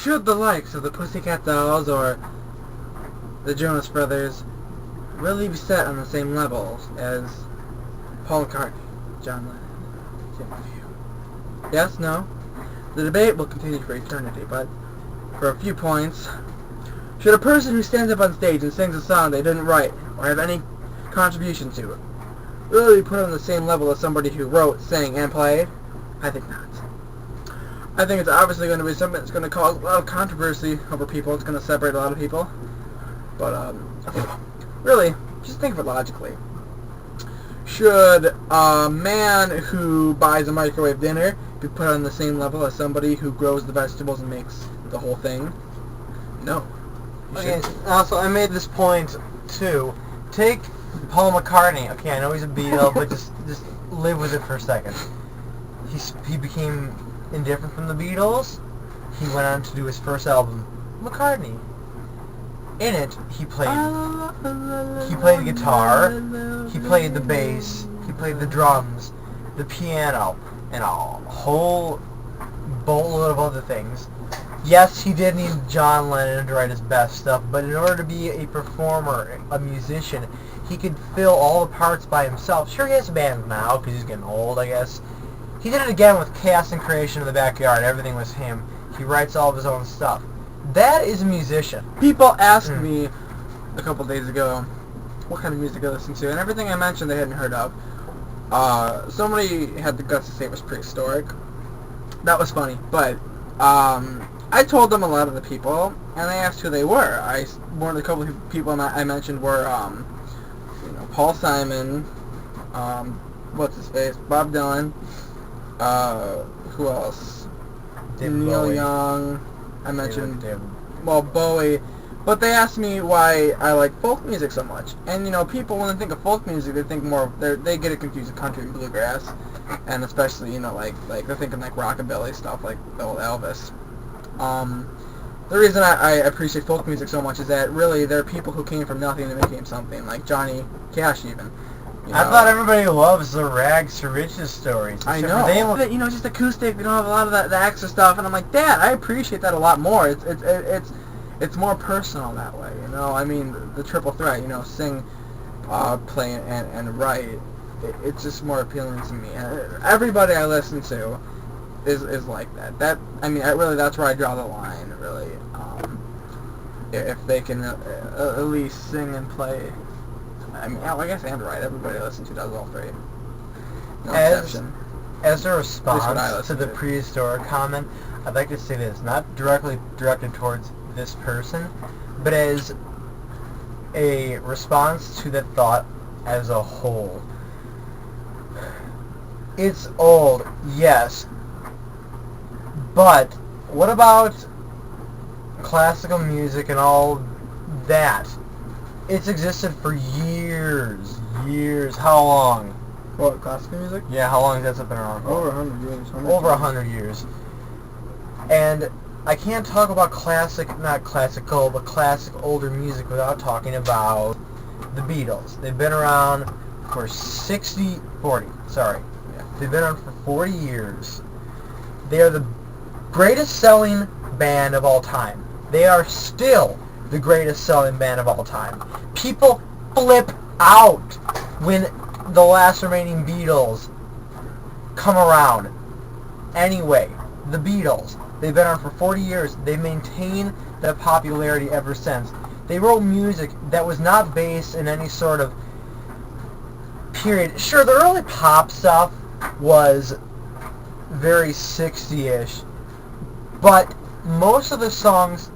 Should the likes of the Pussycat Dolls or the Jonas Brothers really be set on the same level as Paul McCartney, John Lennon, Jim View? Yes, no? The debate will continue for eternity, but for a few points, should a person who stands up on stage and sings a song they didn't write or have any contribution to really be put on the same level as somebody who wrote, sang, and played? I think not. I think it's obviously going to be something that's going to cause a lot of controversy over people. It's going to separate a lot of people. But, really, just think of it logically. Should a man who buys a microwave dinner be put on the same level as somebody who grows the vegetables and makes the whole thing? No. Okay, also, I made this point, too. Take Paul McCartney. Okay, I know he's a Beatle, but just live with it for a second. He became indifferent from the Beatles. He went on to do his first album, McCartney. In it, he played the guitar, he played the bass, he played the drums, the piano, and a whole boatload of other things. Yes, he did need John Lennon to write his best stuff, but in order to be a performer, a musician, he could fill all the parts by himself. Sure, he has a band now, because he's getting old, I guess. He did it again with Chaos and Creation in the Backyard. Everything was him. He writes all of his own stuff. That is a musician. People asked me a couple days ago what kind of music I listen to, and everything I mentioned they hadn't heard of. Somebody had the guts to say it was prehistoric. That was funny, but I told them a lot of the people, and they asked who they were. One of the couple of people I mentioned were, Paul Simon, what's his face, Bob Dylan, who else? Neil Young. I mentioned, Bowie. But they asked me why I like folk music so much. And, people, when they think of folk music, they think more of, they get it confused with country and bluegrass. And especially, like they're thinking like rockabilly stuff, like old Elvis. The reason I appreciate folk music so much is that really there are people who came from nothing and became something, like Johnny Cash even. I thought everybody loves the rags to riches stories. I know. Just acoustic. They don't have a lot of the extra stuff, and I'm like, Dad, I appreciate that a lot more. It's more personal that way. I mean, the triple threat. Sing, play, and write. It's just more appealing to me. Everybody I listen to is like that. That's where I draw the line. Really, if they can at least sing and play. I guess and write. Everybody I listen to does all three. No exception. As a response to the prehistoric comment, I'd like to say this, not directly directed towards this person, but as a response to that thought as a whole. It's old, yes, but what about classical music and all that? It's existed for years. How long? What, classical music? Yeah, how long has that been around? Over 100 years. Over 100 years. And I can't talk about not classical, but classic older music without talking about the Beatles. They've been around for 40. Yeah. They've been around for 40 years. They are the greatest selling band of all time. They are still the greatest selling band of all time. People flip out when the last remaining Beatles come around. Anyway, the Beatles, they've been on for 40 years. They've maintained that popularity ever since. They wrote music that was not based in any sort of period. Sure, the early pop stuff was very 60-ish, but most of the songs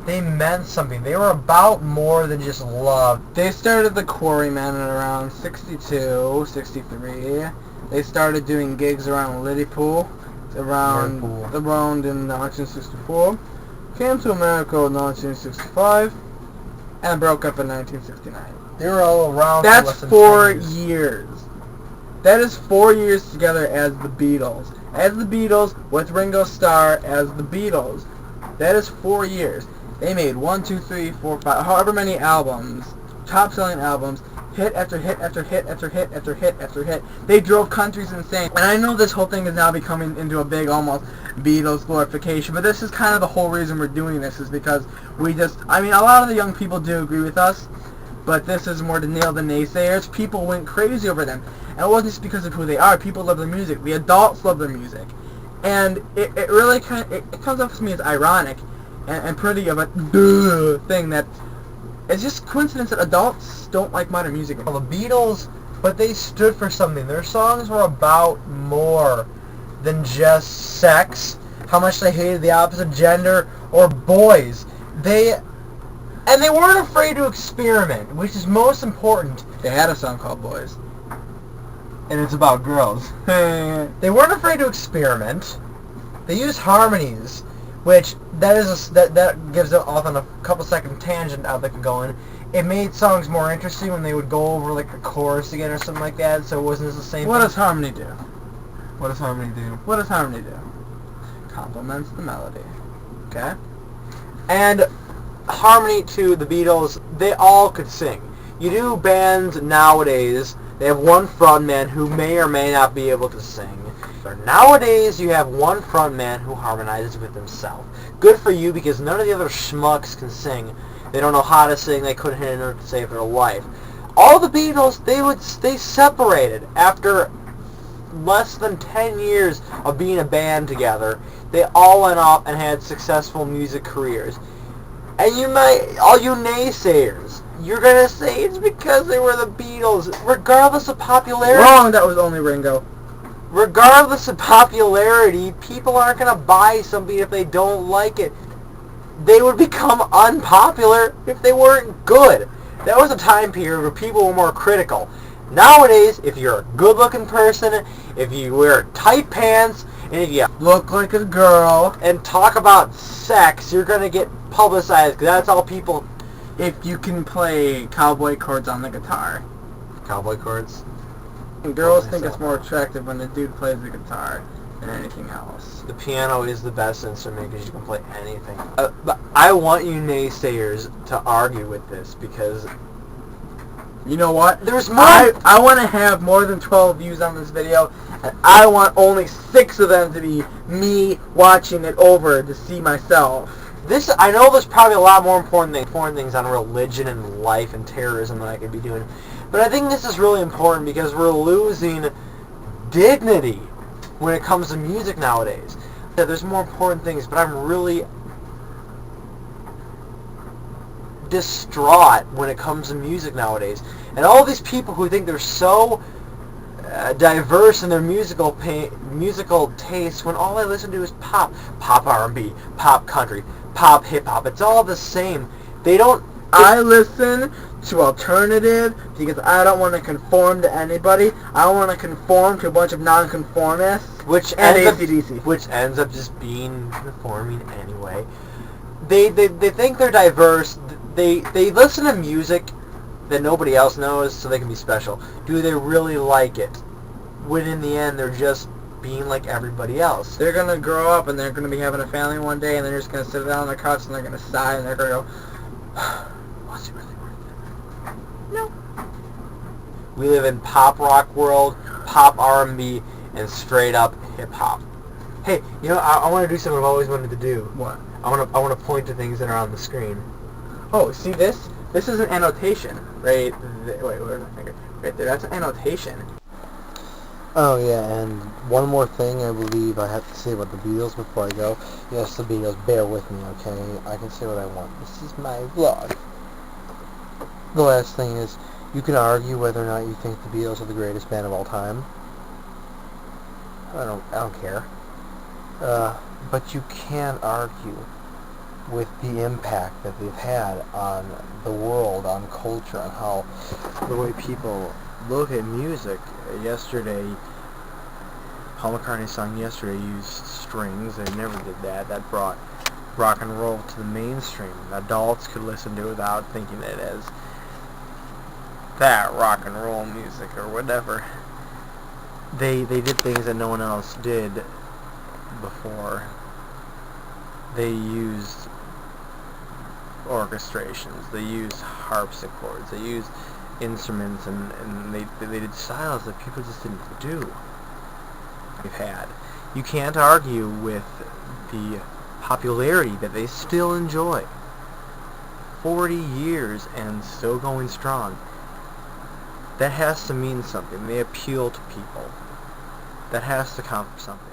they meant something. They were about more than just love. They started the Quarrymen around 62, 63. They started doing gigs around Liverpool around in 1964. Came to America in 1965 and broke up in 1969. They were all around. That's 4 years. That is 4 years together as the Beatles. As the Beatles, with Ringo Starr as the Beatles. That is 4 years. They made 1, 2, 3, 4, 5, however many albums, top-selling albums, hit after hit after hit after hit after hit after hit. They drove countries insane. And I know this whole thing is now becoming into a big almost Beatles glorification, but this is kind of the whole reason we're doing this, is because we just, I mean, a lot of the young people do agree with us, but this is more to nail the naysayers. People went crazy over them. And it wasn't just because of who they are. People love their music. The adults love their music. And it really kind of, it comes off to me as ironic and pretty of a thing that it's just coincidence that adults don't like modern music. Well, the Beatles, but they stood for something. Their songs were about more than just sex, how much they hated the opposite gender, or boys. They weren't afraid to experiment, which is most important. They had a song called Boys. And it's about girls. They weren't afraid to experiment. They used harmonies, which that gives it off on a couple second tangent out they can go in. It made songs more interesting when they would go over like the chorus again or something like that, so it wasn't just the same. What does harmony do? What does harmony do? What does harmony do? Complements the melody. Okay? And harmony to the Beatles, they all could sing. You do bands nowadays, they have one frontman who may or may not be able to sing. But nowadays, you have one frontman who harmonizes with himself. Good for you, because none of the other schmucks can sing. They don't know how to sing. They couldn't hit a note to save their life. All the Beatles, they separated after less than 10 years of being a band together. They all went off and had successful music careers. And you might, all you naysayers, you're gonna say it's because they were the Beatles, regardless of popularity. Wrong, that was only Ringo. Regardless of popularity, people aren't gonna buy something if they don't like it. They would become unpopular if they weren't good. That was a time period where people were more critical. Nowadays, if you're a good-looking person, if you wear tight pants, and if you Look like a girl. and talk about sex, you're gonna get publicized, because that's all people... If you can play cowboy chords on the guitar. Cowboy chords? And girls think it's more attractive when the dude plays the guitar than anything else. The piano is the best instrument because you can play anything. But I want you naysayers to argue with this, because You know what? there's more... I want to have more than 12 views on this video, and I want only 6 of them to be me watching it over to see myself. I know there's probably a lot more important things on religion and life and terrorism that I could be doing, but I think this is really important because we're losing dignity when it comes to music nowadays. Yeah, there's more important things, but I'm really distraught when it comes to music nowadays. And all these people who think they're so diverse in their musical tastes, when all I listen to is pop R&B, pop country, pop hip-hop. It's all the same. They don't... I listen to alternative because I don't want to conform to anybody. I don't want to conform to a bunch of non-conformists. Which and ends up just being conforming anyway. They think they're diverse. They listen to music that nobody else knows so they can be special. Do they really like it? When in the end they're just being like everybody else. They're going to grow up and they're going to be having a family one day and they're just going to sit down on their couch and they're going to sigh and they're going to go, was it really worth it? No. We live in pop rock world, pop R&B, and straight up hip hop. Hey, you know, I want to do something I've always wanted to do. What? I want to point to things that are on the screen. Oh, see this? This is an annotation. Right wait, where's my finger? Right there, that's an annotation. Oh yeah, and one more thing I believe I have to say about the Beatles before I go. Yes, the Beatles, bear with me, okay? I can say what I want. This is my vlog. The last thing is, you can argue whether or not you think the Beatles are the greatest band of all time. I don't care. But you can argue with the impact that they've had on the world, on culture, on how the way people look at music. Yesterday, Paul McCartney's song Yesterday used strings. They never did that. That brought rock and roll to the mainstream. Adults could listen to it without thinking it as that rock and roll music or whatever. They did things that no one else did before. They used orchestrations. They used harpsichords. They used instruments, and they did styles that people just didn't do. They've had. You can't argue with the popularity that they still enjoy. 40 years and still going strong. That has to mean something. They appeal to people. That has to count for something.